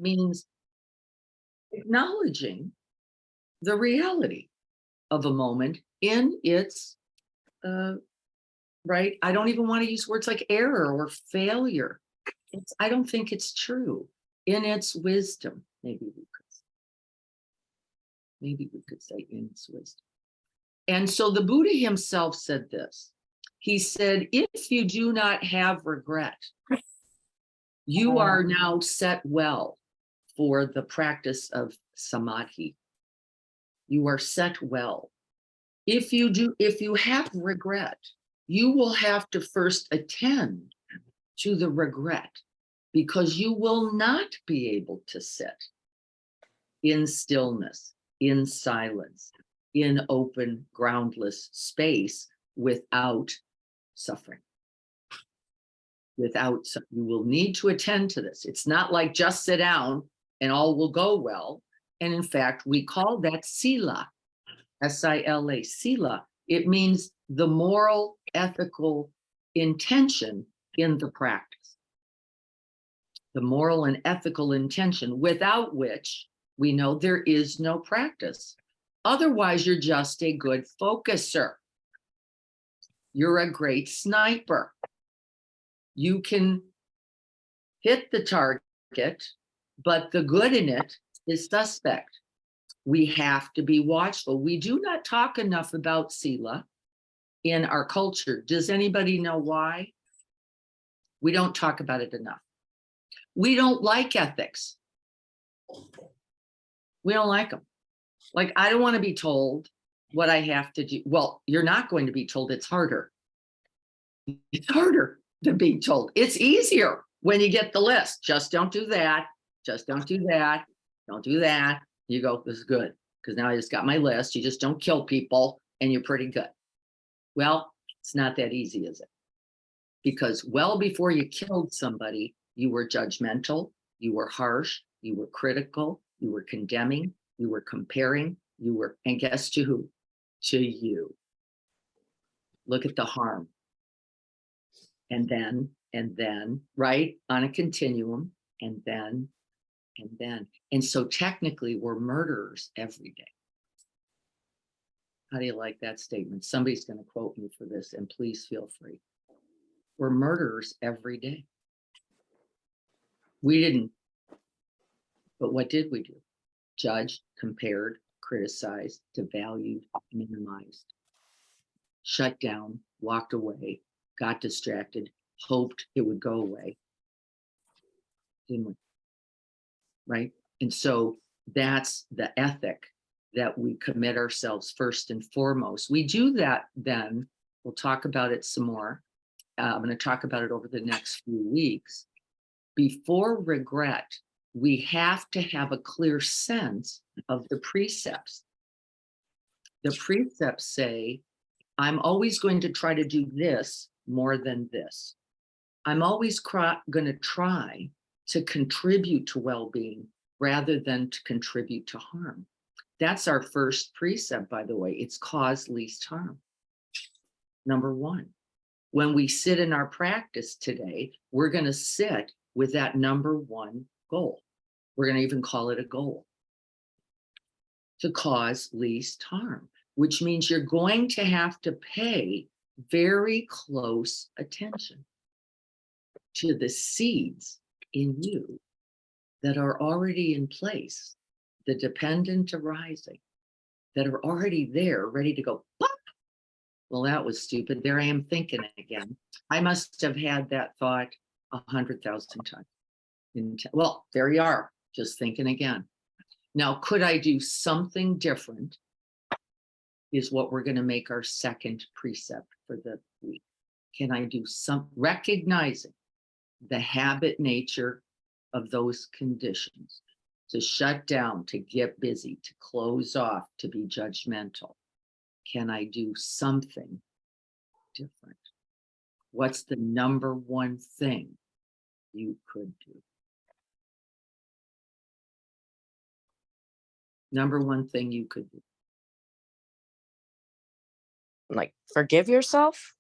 means acknowledging the reality of a moment in its right. I don't even want to use words like error or failure. I don't think it's true. In its wisdom, maybe we could say in its wisdom. And so the Buddha himself said this. He said, if you do not have regret, you are now set well for the practice of Samadhi. You are set well. If you have regret, you will have to first attend to the regret, because you will not be able to sit in stillness, in silence, in open, groundless space without suffering. You will need to attend to this. It's not like just sit down and all will go well. And in fact, we call that sila, S-I-L-A, sila. It means the moral, ethical intention in the practice. The moral and ethical intention, without which we know there is no practice. Otherwise, you're just a good focuser. You're a great sniper. You can hit the target, but the good in it is suspect. We have to be watchful. We do not talk enough about sila in our culture. Does anybody know why? We don't talk about it enough. We don't like ethics. We don't like them. Like, I don't want to be told what I have to do. Well, you're not going to be told. It's harder. It's harder than being told. It's easier when you get the list. Just don't do that. Just don't do that. Don't do that. You go, this is good, because now I just got my list. You just don't kill people and you're pretty good. Well, it's not that easy, is it? Because well before you killed somebody, you were judgmental, you were harsh, you were critical, you were condemning, you were comparing, and guess to who? To you. Look at the harm. And then, right? On a continuum, and then. And so technically we're murderers every day. How do you like that statement? Somebody's going to quote me for this, and please feel free. We're murderers every day. We didn't, but what did we do? Judged, compared, criticized, devalued, minimized, shut down, walked away, got distracted, hoped it would go away. Didn't we? Right? And so that's the ethic that we commit ourselves first and foremost. We do that then, we'll talk about it some more. I'm going to talk about it over the next few weeks. Before regret, we have to have a clear sense of the precepts. The precepts say, I'm always going to try to do this more than this. I'm always going to try to contribute to well-being rather than to contribute to harm. That's our first precept, by the way. It's cause least harm. Number one. When we sit in our practice today, we're going to sit with that number one goal. We're going to even call it a goal. To cause least harm, which means you're going to have to pay very close attention to the seeds in you that are already in place, the dependent arising, that are already there, ready to go, pop. Well, that was stupid. There I am thinking again. I must have had that thought 100,000 times. Well, there you are, just thinking again. Now, could I do something different? Is what we're going to make our second precept for the week. Can I do recognizing the habit nature of those conditions, to shut down, to get busy, to close off, to be judgmental? Can I do something different? What's the number one thing you could do? Number one thing you could do. Like, forgive yourself?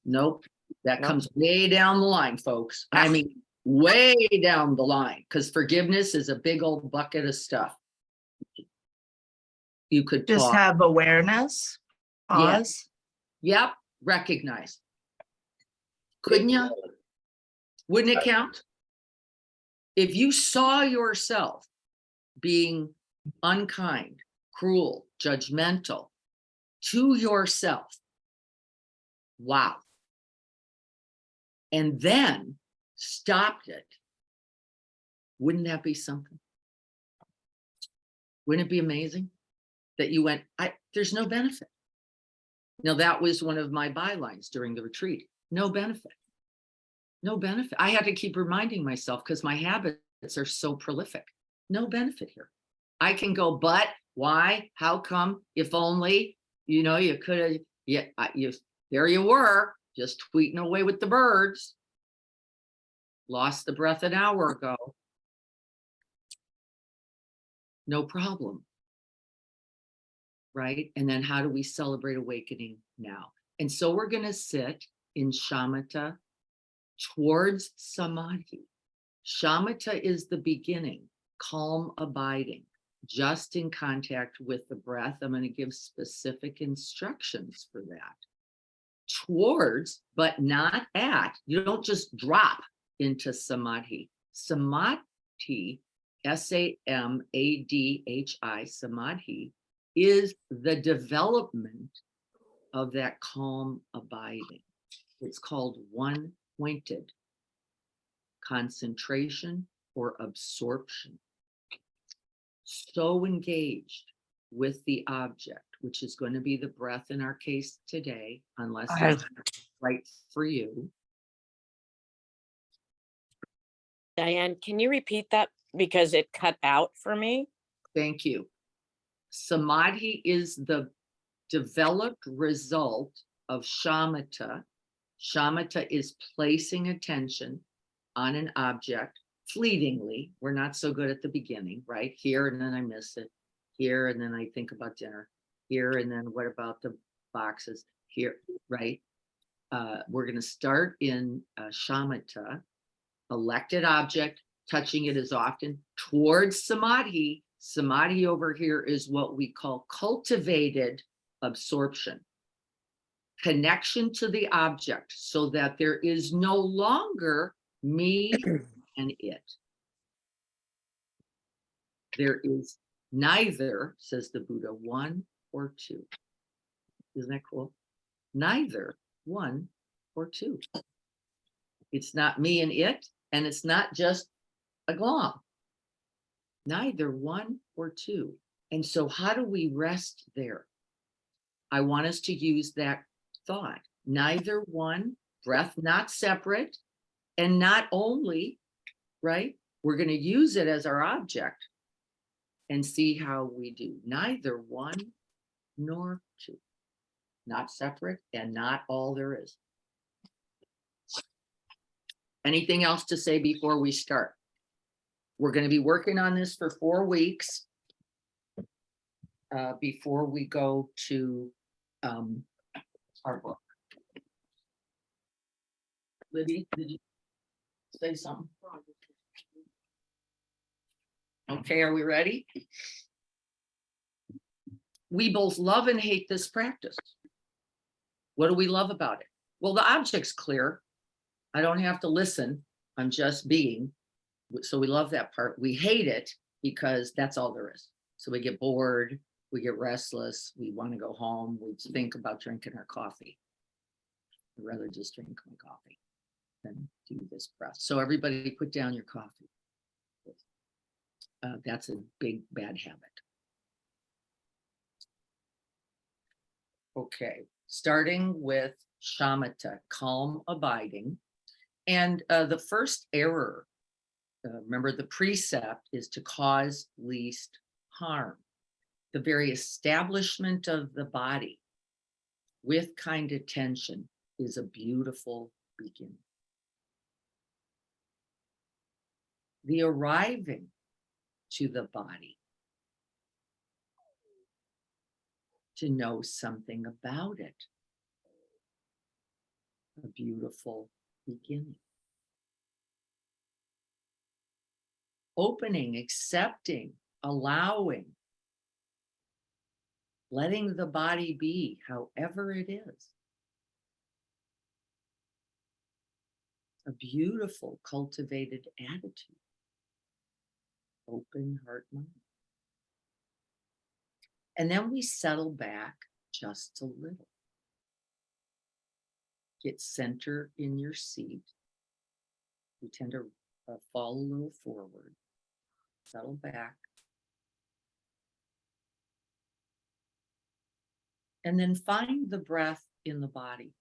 Nope. That Nope. comes way down the line, folks. I mean, way down the line, because forgiveness is a big old bucket of stuff. You could Just pause. have awareness, Yeah. pause. Yep, recognize. Couldn't you? Wouldn't it count? If you saw yourself being unkind, cruel, judgmental to yourself, wow. And then stopped it, wouldn't that be something? Wouldn't it be amazing that you went, there's no benefit. Now, that was one of my bylines during the retreat. No benefit. No benefit. I had to keep reminding myself because my habits are so prolific. No benefit here. I can go, but why? How come? If only, you could have, there you were, just tweeting away with the birds. Lost the breath an hour ago. No problem. Right? And then how do we celebrate awakening now? And so we're going to sit in shamatha towards samadhi. Shamatha is the beginning, calm abiding, just in contact with the breath. I'm going to give specific instructions for that. Towards, but not at. You don't just drop into samadhi. Samadhi, S-A-M-A-D-H-I, samadhi, is the development of that calm abiding. It's called one-pointed concentration or absorption. So engaged with the object, which is going to be the breath in our case today, unless it's right for you. Diane, can you repeat that? Because it cut out for me. Thank you. Samadhi is the developed result of shamatha. Shamatha is placing attention on an object fleetingly. We're not so good at the beginning, right? Here, and then I miss it. Here, and then I think about dinner. Here, and then what about the boxes? Here, right? We're going to start in shamatha, elected object, touching it as often, towards samadhi. Samadhi over here is what we call cultivated absorption. Connection to the object so that there is no longer me and it. There is neither, says the Buddha, one or two. Isn't that cool? Neither one or two. It's not me and it, and it's not just a glom. Neither one or two. And so how do we rest there? I want us to use that thought. Neither one, breath not separate, and not only, right? We're going to use it as our object and see how we do. Neither one nor two. Not separate and not all there is. Anything else to say before we start? We're going to be working on this for 4 weeks before we go to our book. Libby, did you say something? Okay, are we ready? We both love and hate this practice. What do we love about it? Well, the object's clear. I don't have to listen. I'm just being. So we love that part. We hate it because that's all there is. So we get bored, we get restless, we want to go home, we think about drinking our coffee. I'd rather just drink my coffee than do this breath. So everybody put down your coffee. That's a big bad habit. Okay, starting with shamatha, calm abiding. And the first error, remember the precept is to cause least harm. The very establishment of the body with kind attention is a beautiful beginning. The arriving to the body to know something about it, a beautiful beginning. opening, accepting, allowing, letting the body be however it is. A beautiful, cultivated attitude. Open heart, mind. And then we settle back just a little. Get center in your seat. You tend to fall a little forward. Settle back. And then find the breath in the body.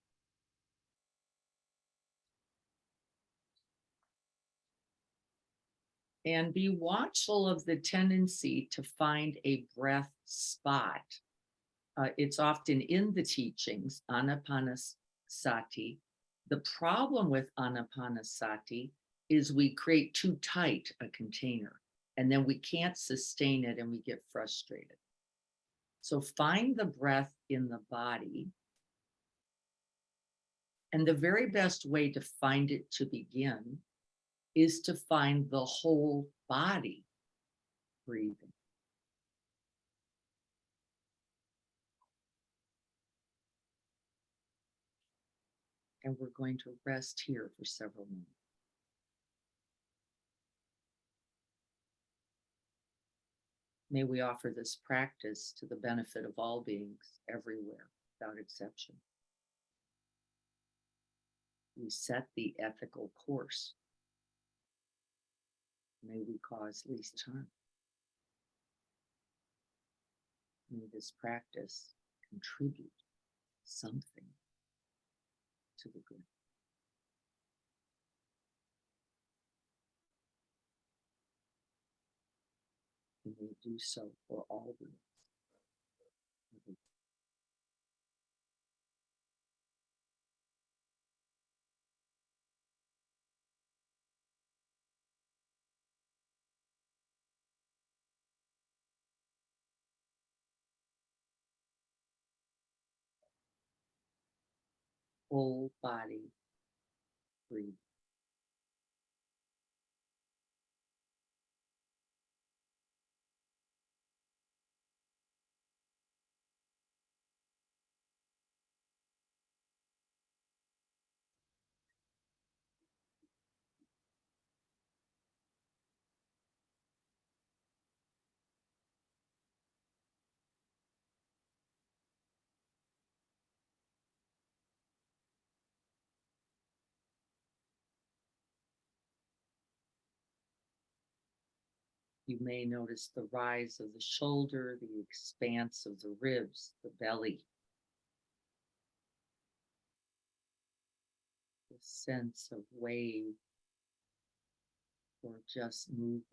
And be watchful of the tendency to find a breath spot. It's often in the teachings, anapanasati. The problem with anapanasati is we create too tight a container, and then we can't sustain it and we get frustrated. So find the breath in the body. And the very best way to find it to begin is to find the whole body breathing. And we're going to rest here for several minutes. May we offer this practice to the benefit of all beings everywhere, without exception. We set the ethical course. May we cause least harm. May this practice contribute something to the good. And we do so for all beings. Whole body breathe. You may notice the rise of the shoulder, the expanse of the ribs, the belly, the sense of wave or just movement.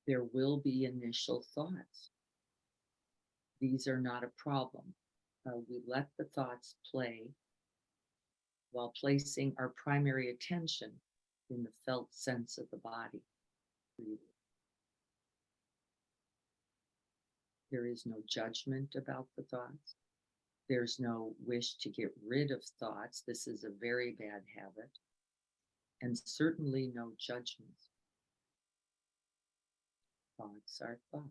There will be initial thoughts. These are not a problem. We let the thoughts play while placing our primary attention in the felt sense of the body. There is no judgment about the thoughts. There's no wish to get rid of thoughts. This is a very bad habit. And certainly no judgments. Thoughts are thoughts.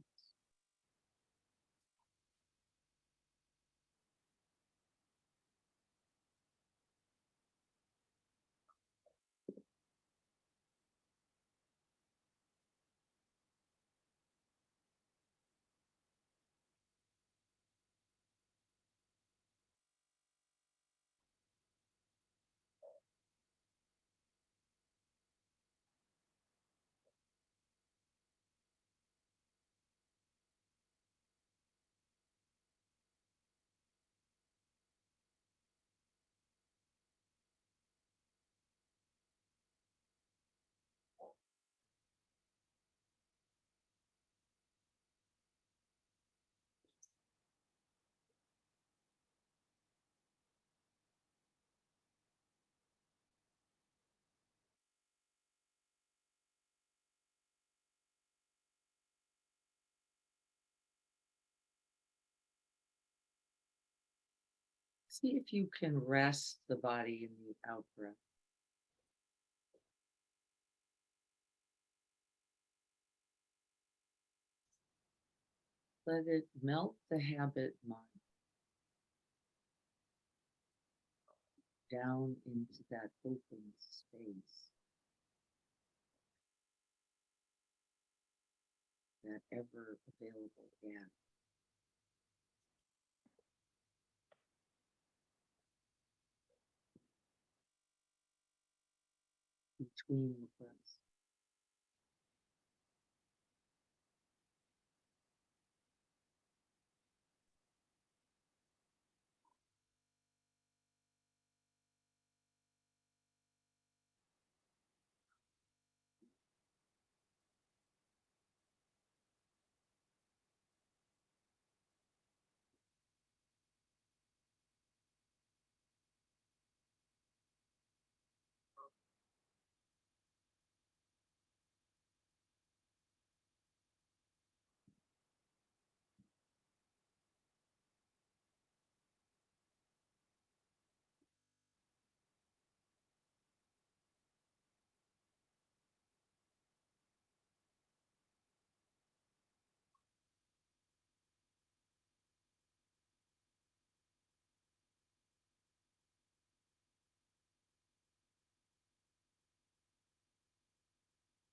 See if you can rest the body in the out breath. Let it melt the habit mind down into that open space, that ever available gap. Between the breaths.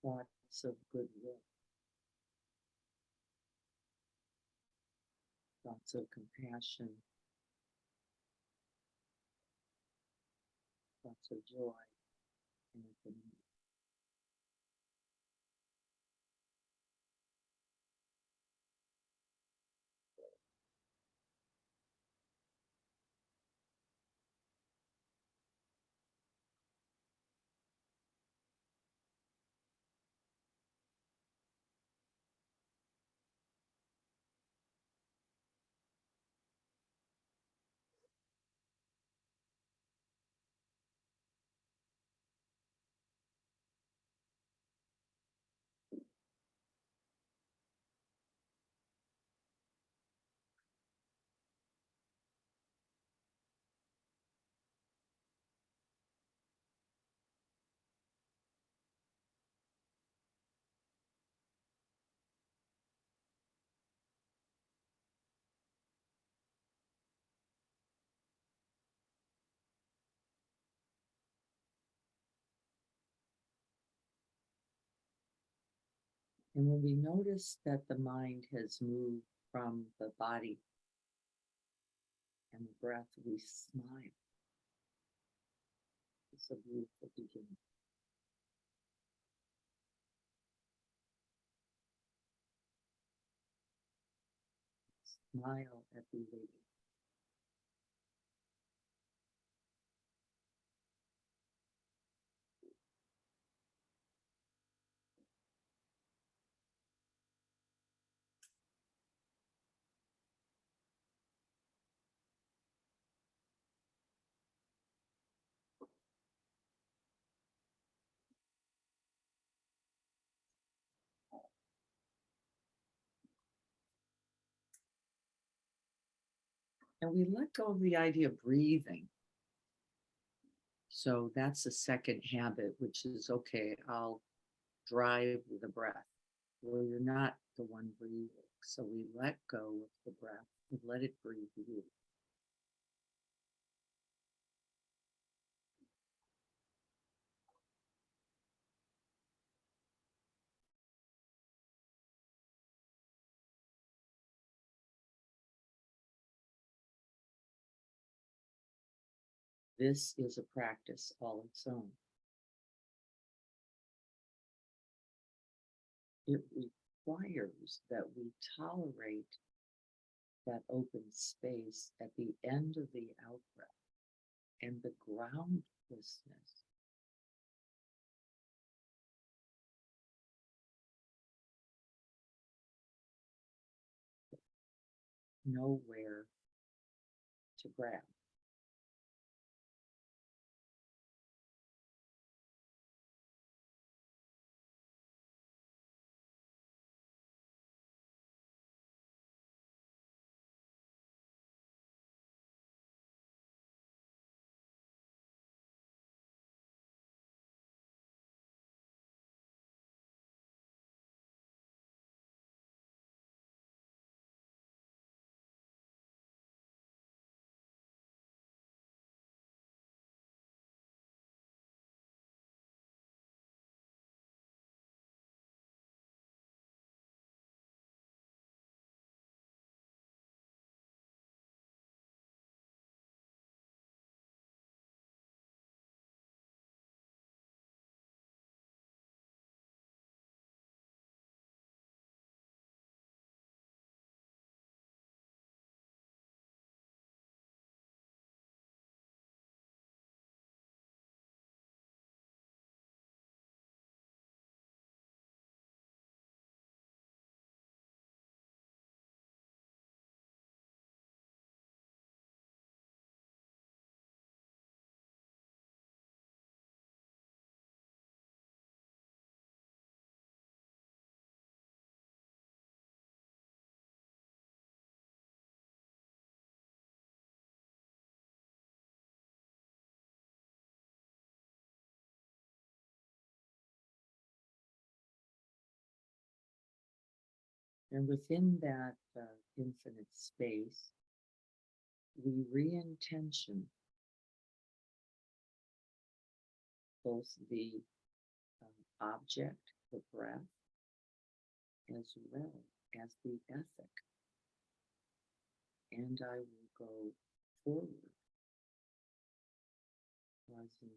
Thoughts of goodwill, thoughts of compassion, thoughts of joy and equanimity. And when we notice that the mind has moved from the body and the breath, we smile. It's a beautiful beginning. Smile at the waiting. And we let go of the idea of breathing. So that's the second habit, which is okay, I'll drive the breath. Well, you're not the one breathing. So we let go of the breath and let it breathe you. This is a practice all its own. It requires that we tolerate that open space at the end of the out breath and the groundlessness. Nowhere to grab. And within that infinite space, we re-intention both the object, the breath, as well as the ethic. And I will go forward, causing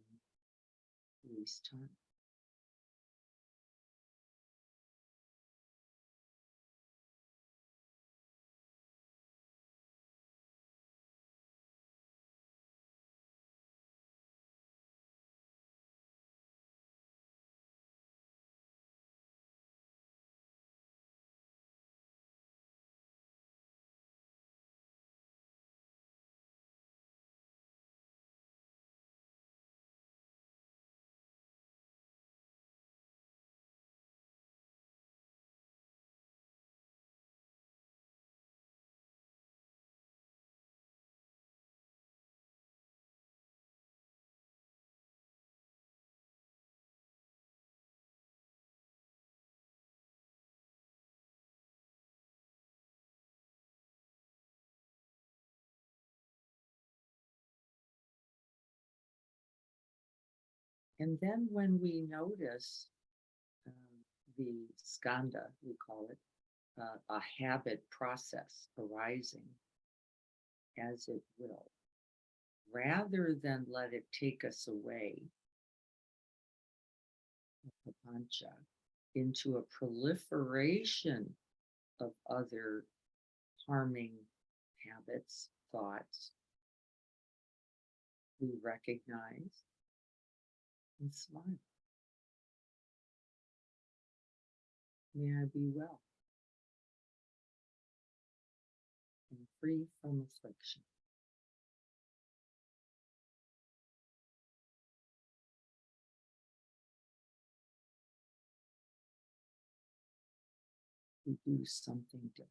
least time. And then when we notice the skanda, we call it, a habit process arising as it will, rather than let it take us away, papancha, into a proliferation of other harming habits, thoughts, we recognize and smile. May I be well and free from affliction. We do something different.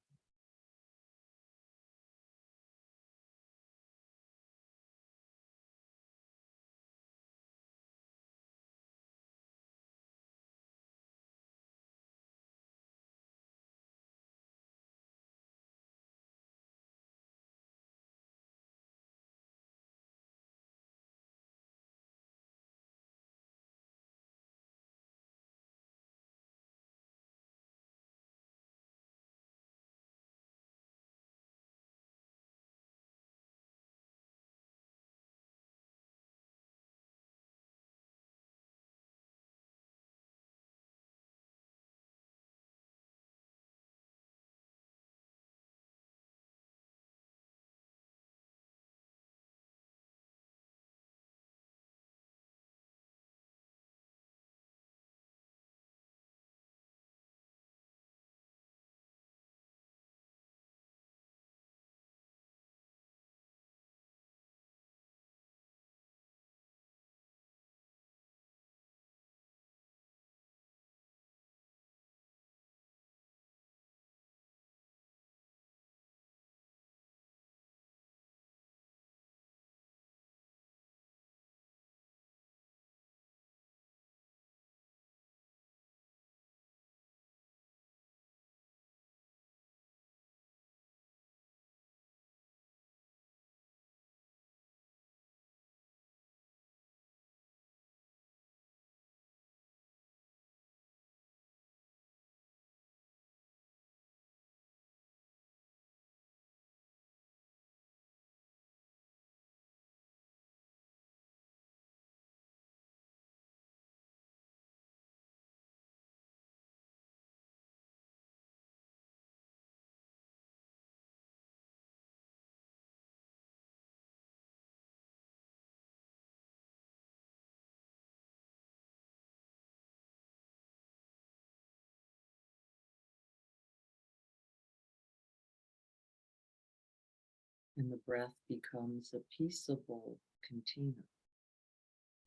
And the breath becomes a peaceable container,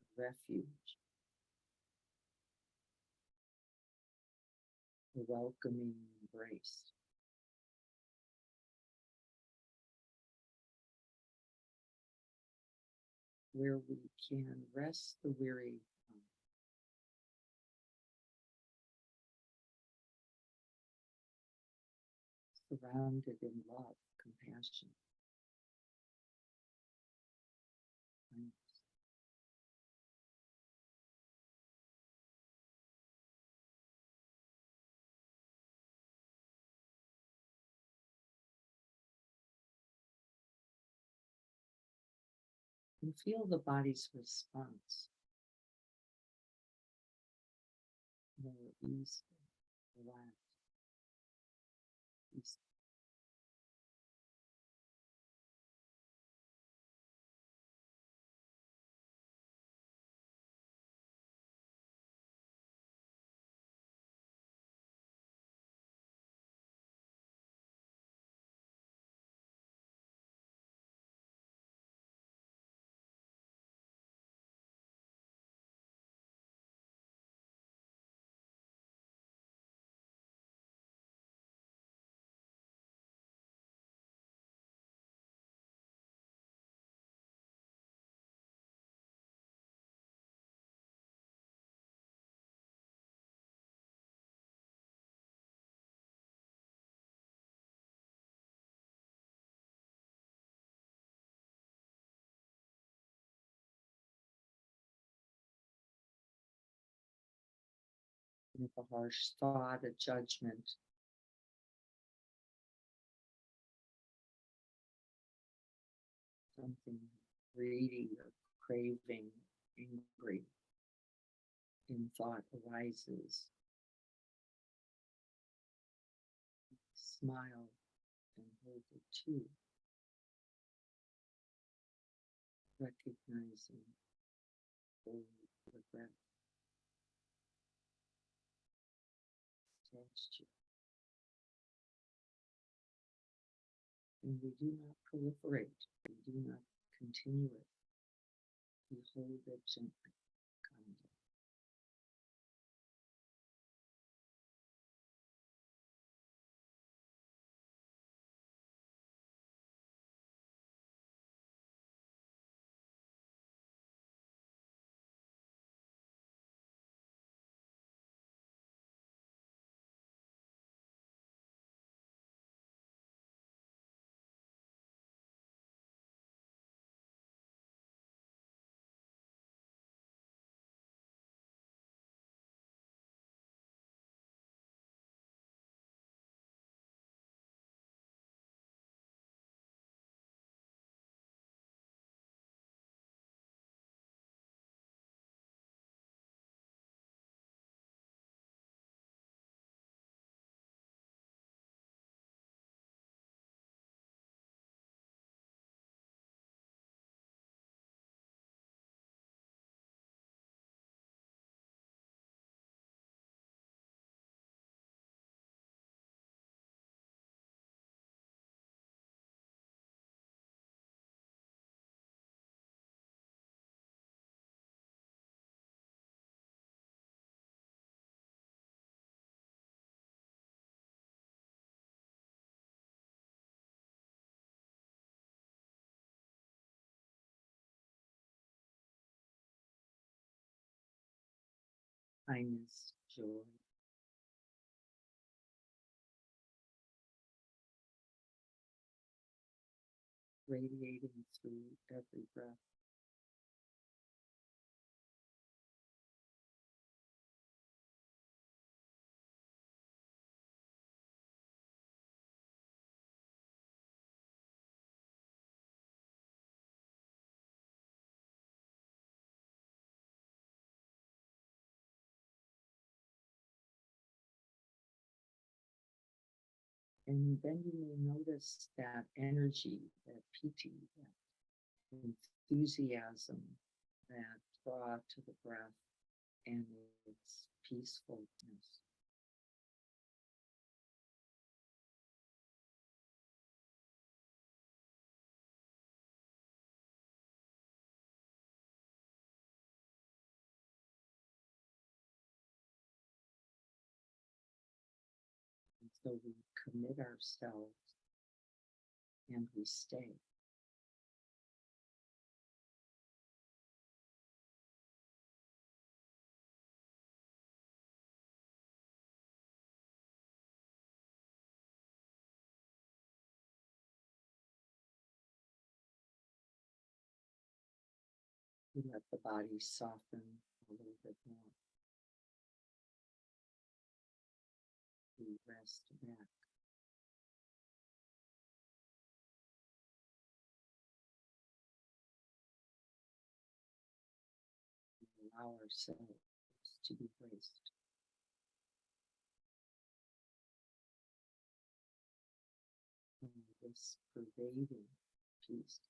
a refuge, a welcoming embrace. Where we can rest the weary mind. grounded in love, compassion, kindness. And feel the body's response. More easily, relaxed, peaceful. If a harsh thought, a judgment, something greedy or craving, angry in thought arises, smile and hold it too, recognizing the breath attached to it. And we do not proliferate, we do not continue it, we hold it gently, kindly. Kindness, joy, radiating through every breath. And then you may notice that energy, that piti, that enthusiasm, that draw to the breath and its peacefulness. And so we commit ourselves and we stay. We let the body soften a little bit more. We rest back. We allow ourselves to be graced. And this pervading peace.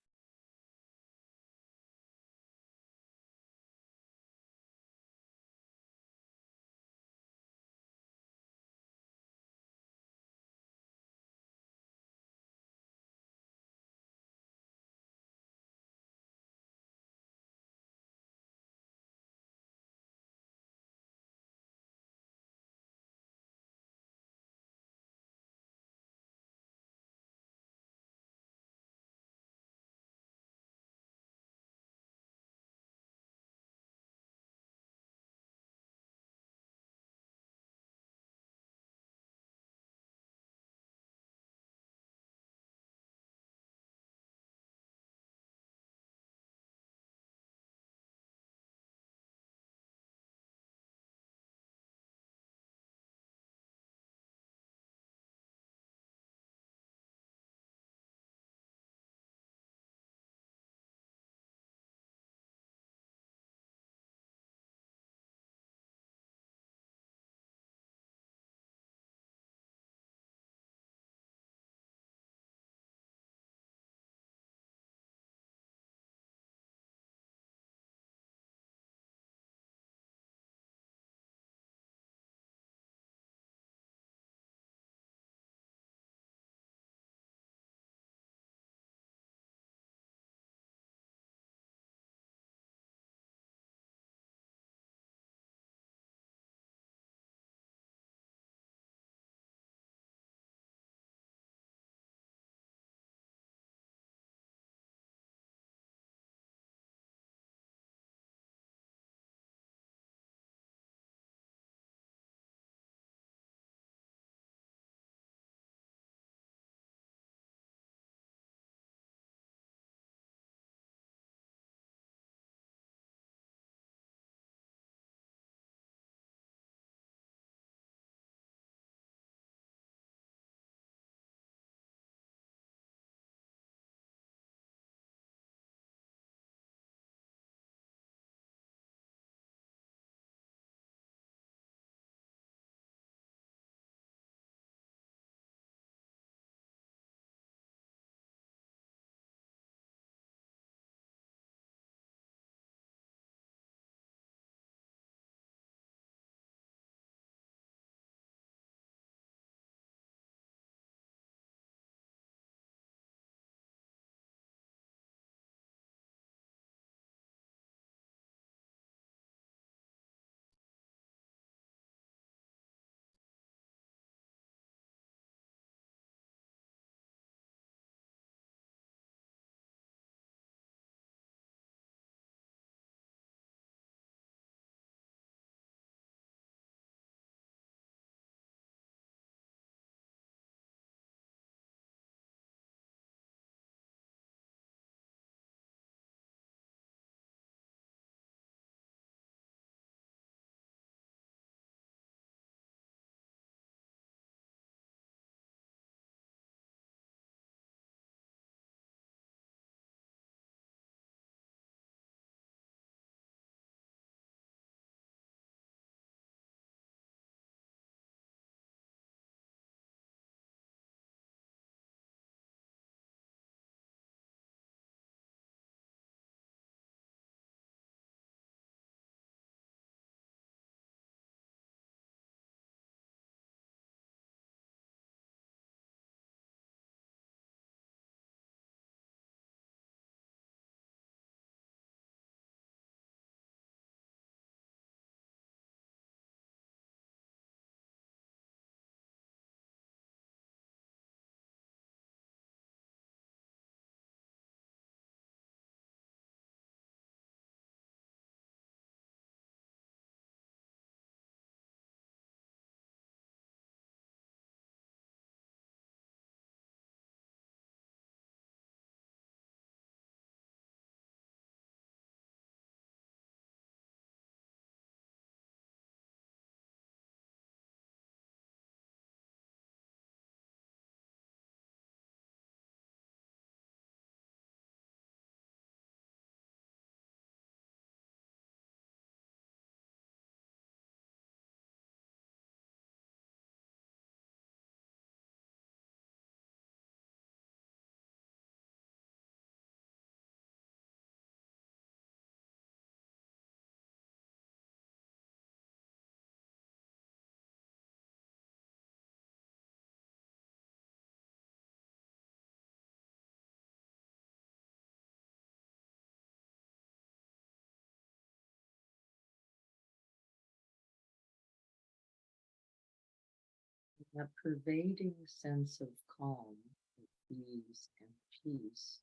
That pervading sense of calm, of ease and peace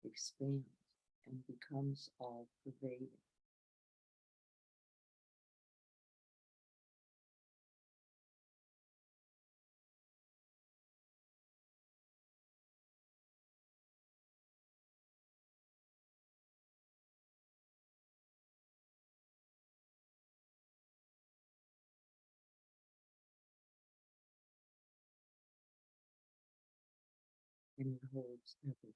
expands and becomes all pervading. And it holds everything.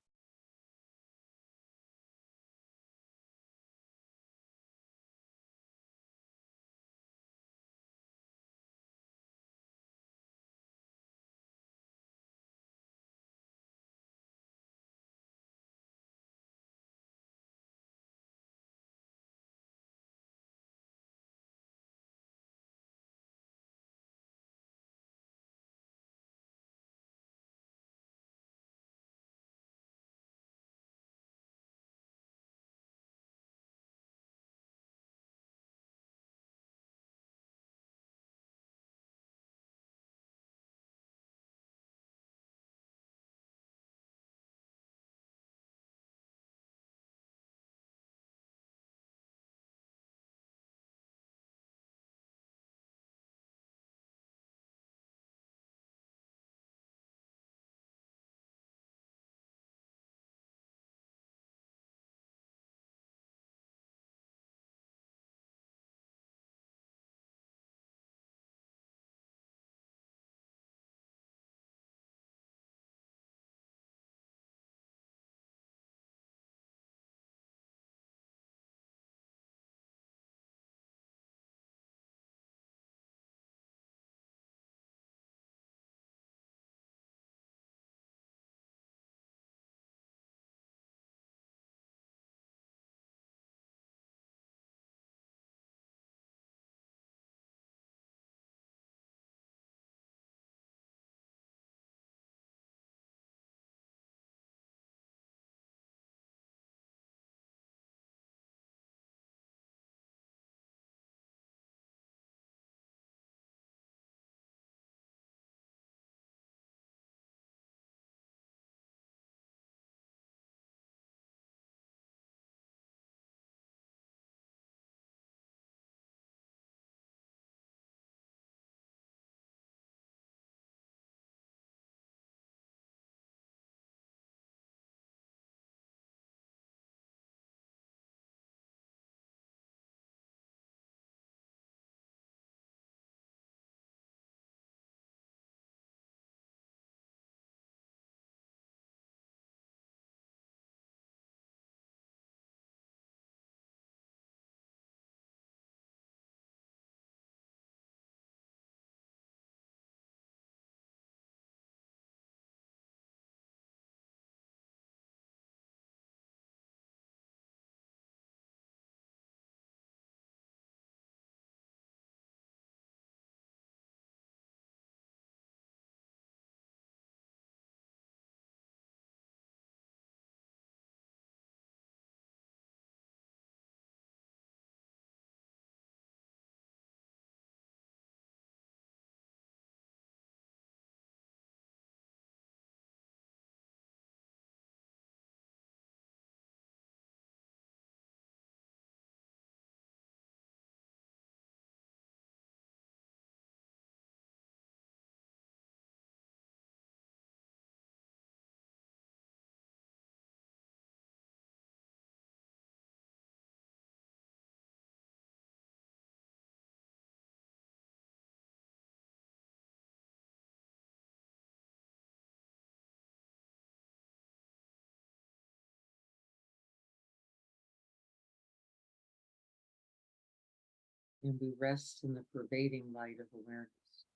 And we rest in the pervading light of awareness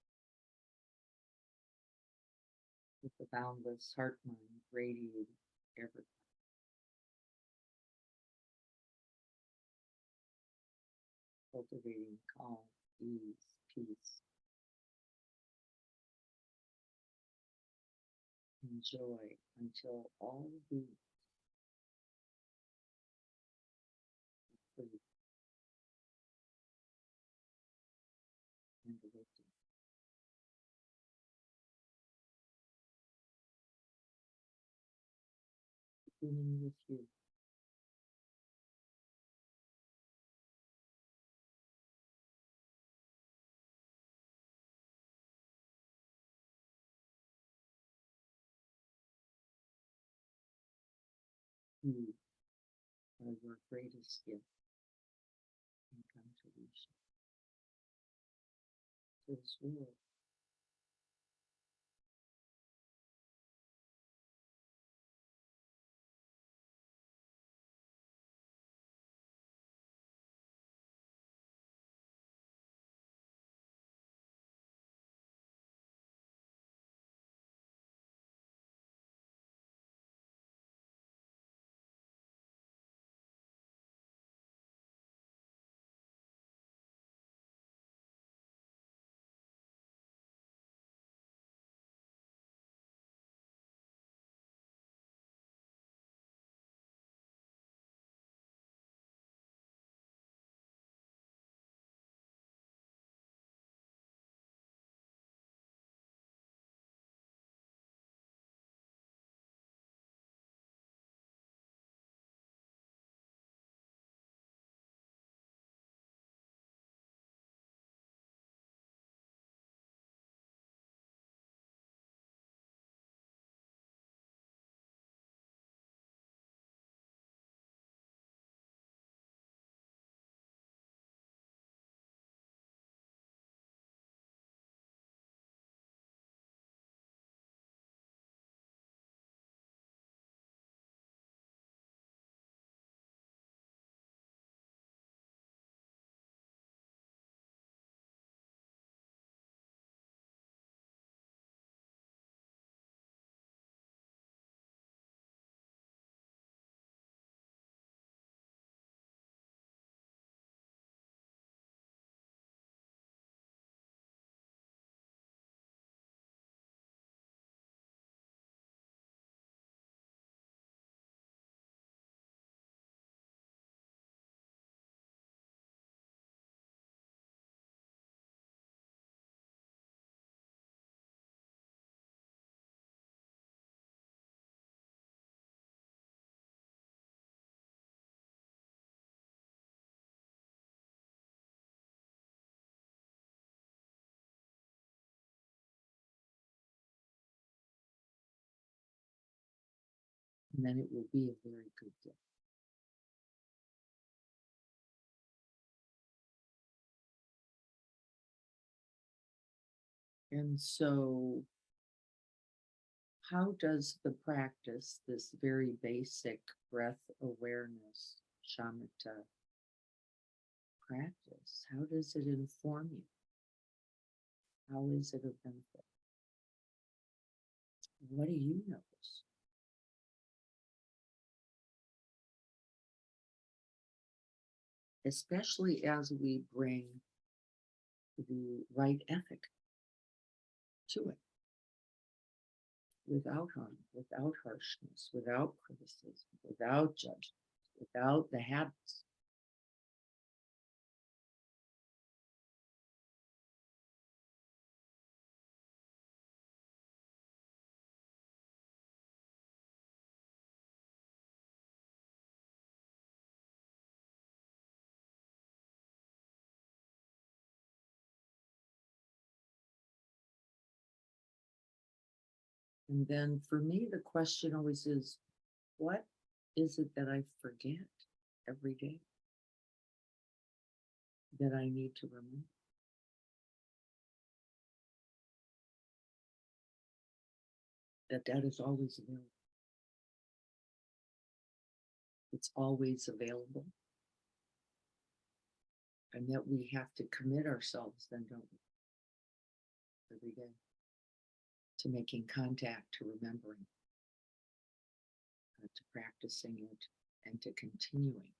with the boundless heart mind radiating everywhere. Cultivating calm, ease, peace, and joy until all beings are free and awakened. tuning with you. You are your greatest gift and contribution to this world. And then it will be a very good gift. And so, how does the practice, this very basic breath awareness, shamatha practice, how does it inform you? How is it a benefit? What do you notice? Especially as we bring the right ethic to it, without harm, without harshness, without criticism, without judgment, without the habits. And then for me, the question always is, what is it that I forget every day that I need to remember? That is always available. It's always available. And that we have to commit ourselves then, don't we? Every day to making contact, to remembering, to practicing it, and to continuing.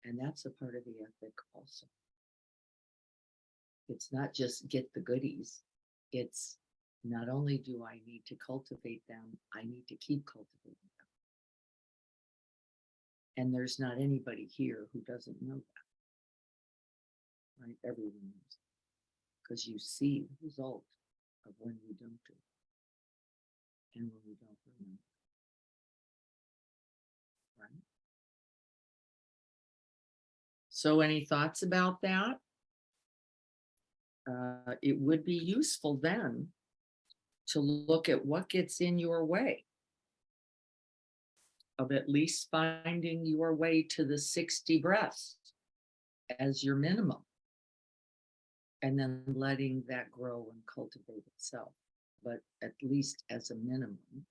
And that's a part of the ethic also. It's not just get the goodies. It's not only do I need to cultivate them, I need to keep cultivating them. And there's not anybody here who doesn't know that. Right? Everyone knows. Because you see the result of when we don't do it and when we don't remember. So any thoughts about that? It would be useful then to look at what gets in your way of at least finding your way to the 60 breaths as your minimum, and then letting that grow and cultivate itself, but at least as a minimum.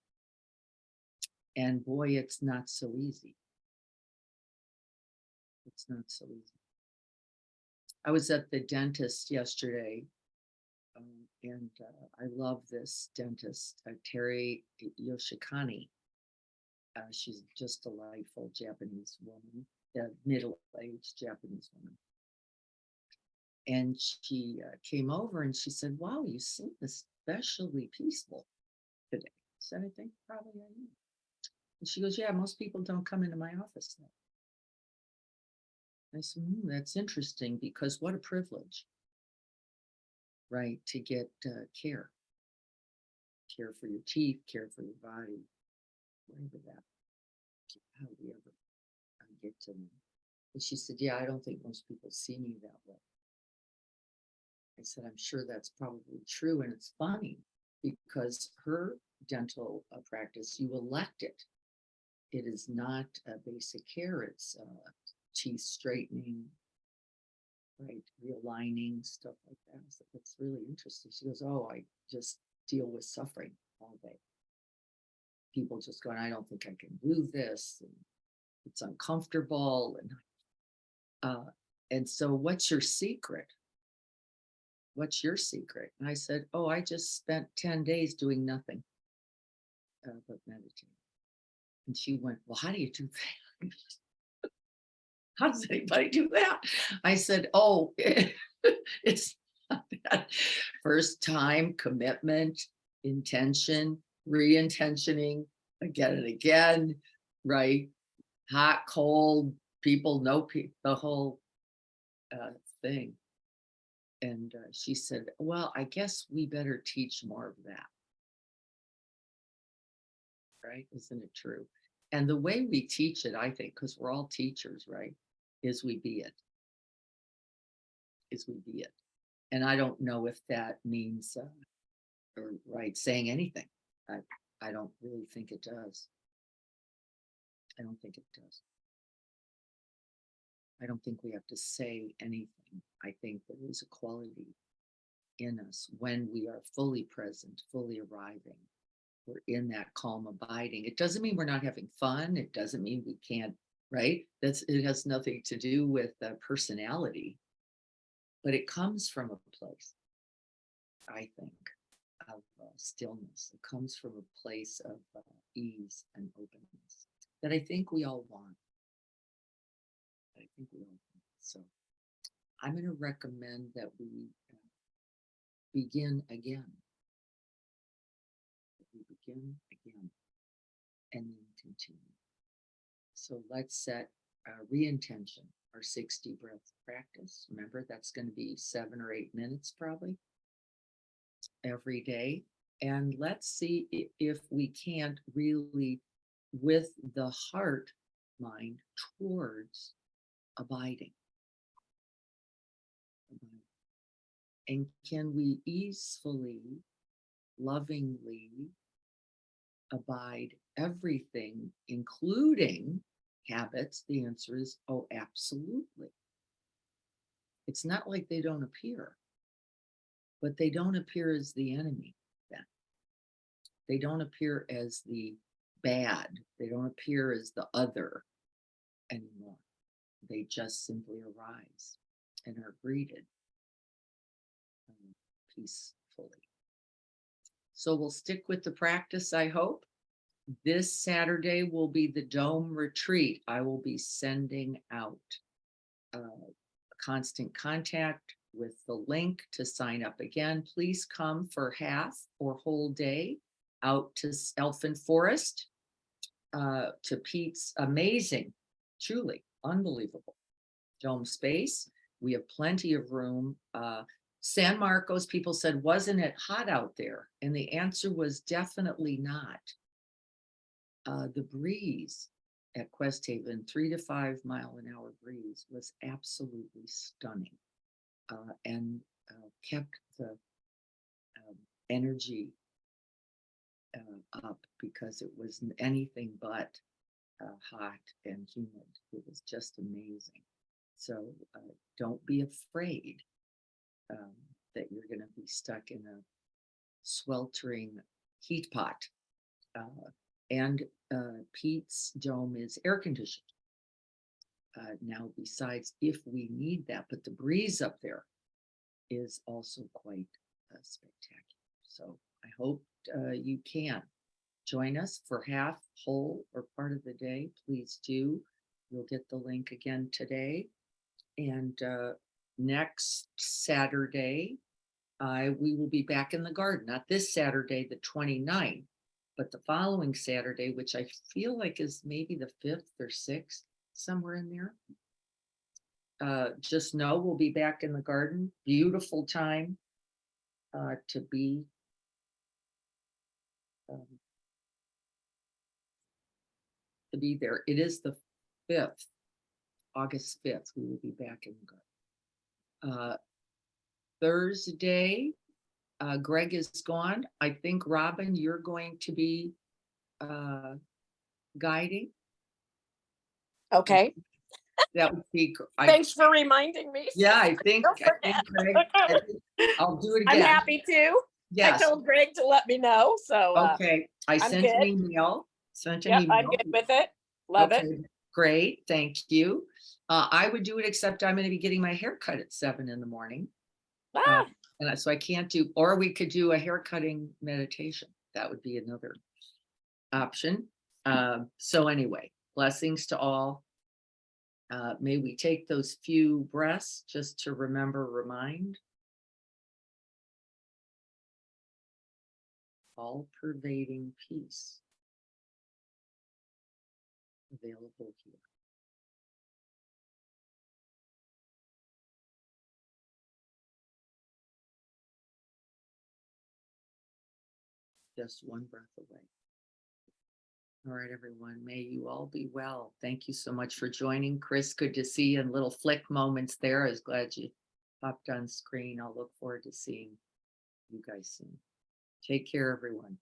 And boy, it's not so easy. It's not so easy. I was at the dentist yesterday, and I love this dentist, Terry Yoshikani. She's just delightful Japanese woman, middle-aged Japanese woman. And she came over and she said, "Wow, you seem especially peaceful today." I said, "I think probably I am." And she goes, "Yeah, most people don't come into my office though." I said, "That's interesting, because what a privilege, right? To get care for your teeth, care for your body, whatever that, how we ever get to them." And she said, "Yeah, I don't think most people see me that way." I said, "I'm sure that's probably true." And it's funny because her dental practice, you elect it. It is not a basic care. It's teeth straightening, right? Realigning, stuff like that. So that's really interesting. She goes, "Oh, I just deal with suffering all day. People just going, I don't think I can do this. And it's uncomfortable." And so what's your secret? What's your secret? And I said, "Oh, I just spent 10 days doing nothing but meditating." And she went, "Well, how do you do that? How does anybody do that?" I said, "Oh, it's not that. First time, commitment, intention, re-intentioning again and again, right? Hot, cold, people know the whole thing." And she said, "Well, I guess we better teach more of that." Right? Isn't it true? And the way we teach it, I think, because we're all teachers, right? Is we be it. Is we be it. And I don't know if that means, or right, saying anything. I, I don't really think it does. I don't think it does. I don't think we have to say anything. I think there is a quality in us when we are fully present, fully arriving. We're in that calm abiding. It doesn't mean we're not having fun. It doesn't mean we can't, right? It has nothing to do with personality, but it comes from a place, I think, of stillness. It comes from a place of ease and openness that I think we all want. I think we all want. So I'm going to recommend that we begin again. We begin again and then continue. So let's set re-intention, our 60 breath practice. Remember, that's going to be 7 or 8 minutes probably every day. And let's see if we can't really, with the heart mind, towards abiding. And can we easily, lovingly abide everything, including habits? The answer is, oh, absolutely. It's not like they don't appear, but they don't appear as the enemy then. They don't appear as the bad. They don't appear as the other anymore. They just simply arise and are greeted peacefully. So we'll stick with the practice, I hope. This Saturday will be the Dome Retreat. I will be sending out constant contact with the link to sign up again. Please come for half or whole day out to Elfin Forest, to Pete's amazing, truly unbelievable dome space. We have plenty of room. San Marcos, people said, wasn't it hot out there? And the answer was definitely not. The breeze at Quest Haven, 3 to 5 mile an hour breeze was absolutely stunning, and kept the energy up because it was anything but hot and humid. It was just amazing. So don't be afraid that you're going to be stuck in a sweltering heat pot. And Pete's dome is air conditioned. Now, besides, if we need that, but the breeze up there is also quite spectacular. So I hope you can join us for half, whole, or part of the day. Please do. You'll get the link again today. And next Saturday, we will be back in the garden. Not this Saturday, the 29th, but the following Saturday, which I feel like is maybe the 5th or 6th, somewhere in there. Just know we'll be back in the garden. Beautiful time to be there. It is the 5th, August 5th. We will be back in the garden. Thursday, Greg is gone. I think, Robin, you're going to be guiding. Okay. That would be. Thanks for reminding me. Yeah, I think Greg. I'll do it again. I'm happy to. Yes. I told Greg to let me know. So okay, I sent an email. Yep, I'm good with it. Love it. Great, thank you. I would do it, except I'm going to be getting my hair cut at 7 in the morning. And so I can't do, or we could do a hair cutting meditation. That would be another option. So anyway, blessings to all. May we take those few breaths just to remind. All pervading peace available here. Just one breath away. All right, everyone, may you all be well. Thank you so much for joining. Chris, good to see you in little flick moments there. I was glad you popped on screen. I'll look forward to seeing you guys soon. Take care, everyone.